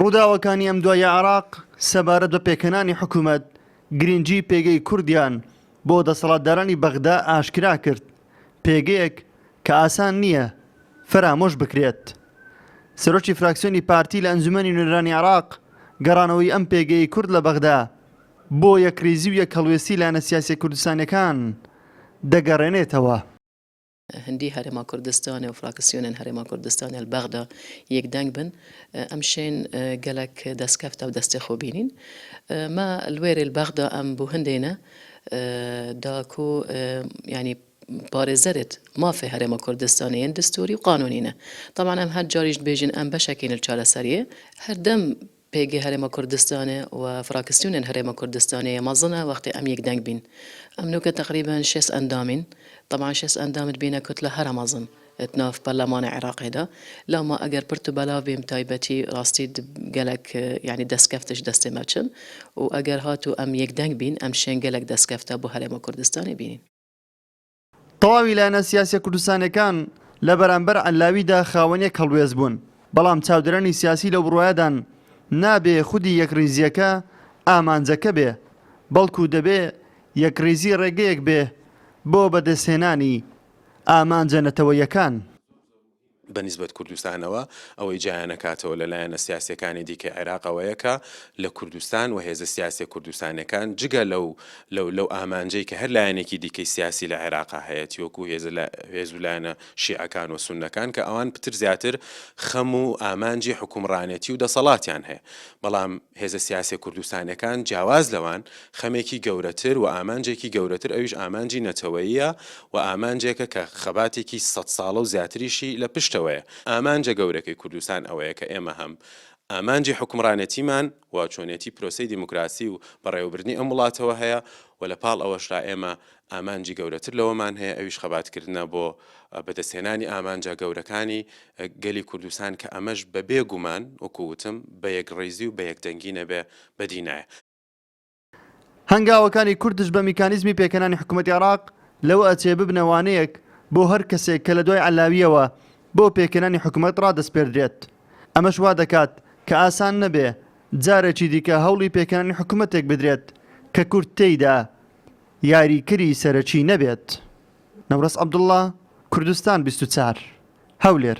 ڕووداوەکانی ئەم دوای عێراق سەبارەت بە پێکەنانی حکوومەت گرنگی پێگەی کوردیان بۆ دەسەڵاتدارانی بەغدا ئاشکرا کرد، پێگەیەک کە ئاسان نییە فرامۆش بکرێت. سەرۆکی فراکسیۆنی پارتی لە ئەنجومەنی نوێنەرانی عێراق گەڕانەوەی ئەم پێگەی کورد لە بەغدا بۆ یەکریزی و یەکهەڵوێستی لایەنە سیاسی کوردستانیەکان دەگەڕێنێتەوە. هەندی هەرێما کوردستانی و فراکسیۆنên هەرێما کوردستانی هەلبەغدا یەکدەنگ بن ئەم شێن gelek destskefta و destê xwe bînin. Me li wêrê li bexda em bû hindê ne da ku yanî parêzerê mafê herêma Kurdistanê yên distûrî û qanûnî ne. Taban em her carî jî dibêjin em beşekên li çareseriyê her dem pêgê herêma Kurdistanê û firaksiyonên herêma Kurdistanê mezin e wextê em yekdeng bîn. Em nûke teqrîben 6 endamên. طبعا 6 اندام بينا كتله هر مازن اتناف برلمان عراقي دا لما اگر برتو بلا بيم تايبتي راستي قالك يعني دسكفتش دستي ماتشن و اگر هاتو ام يكدنگ بين ام شين قالك دسكفتا بو هرم كردستاني بينين طواوي لأن سياسي كردستاني كان لبرانبر علاوي دا خاوني كالويز بون بلام تاودراني سياسي لو بروادان نابي خودي يكريزيكا آمانزكا بي بلكو دبي يكريزي رقيق بي بۆ بەدەستهێنانی ئامانجە نەتەوەیەکان. بەنسبەت کوردستانەوە ئەوەی جیان نەکاتەوە لەلایەنە سیاسەکانی دیکە عێراقەوەیەکە لە کوردستان و هێزە سیاسی کوردستانەکان جگە لەو ئامانجەی کە هەر لایەنێکی دیکەی سیاسی لە عێراقا هەیەی وەکو هێز و لایەنە شیعەکان و سوننەکان کە ئەوان پتر زیاتر خەم و ئامانجی حکومڕانێتی و دەسەڵاتیان هەیە. بەڵام هێزە سیاسی کوردستانەکان جیاواز لەوان خەمێکی گەورەتر و ئامانجێکی گەورەتر ئەویش ئامانجی نەتەوەییە و ئامانجێکە کە خەباتێکی 100 ساڵە و زیاتریشی لە پشت ئامانجە گەورەکەی کوردستان ئەوەیە کە ئێمە هەم ئامانجی حکومڕانەتیمان و چۆنێتی پرۆسەی دیموکراسی و بەڕێوەبردنی ئەم وڵاتەوە هەیە و لە پاڵ ئەوەشرا ئێمە ئامانجی گەورەتر لەوەمان هەیە ئەویش خەباتکردنە بۆ بەدەستهێنانی ئامانجە گەورەکانی گەلی کوردستان کە ئەمەش بە بێگومان وەکووتم بە یەکڕێزی و بە یەکدەنگی نەبێ بەدینایە. هەنگاوەکانی کوردش بە میکانیزمی پێکەنانی حکوومەتی عێراق لەوە ئەچێ ببنەوانەیەک بۆ هەر کەسێک کە لە دوای عەلاویەوە بۆ پێکەنانی حکوومەت ڕادەسپێردرێت. ئەمەش وا دەکات کە ئاسان نەبێ جارێکی دیکە هەوڵی پێکەنانی حکوومەتێک بدرێت کە کورد تێیدا یاریکەری سەرەکی نەبێت. نەورەس عەبدوڵڵا، کوردستان 24 هەولێر.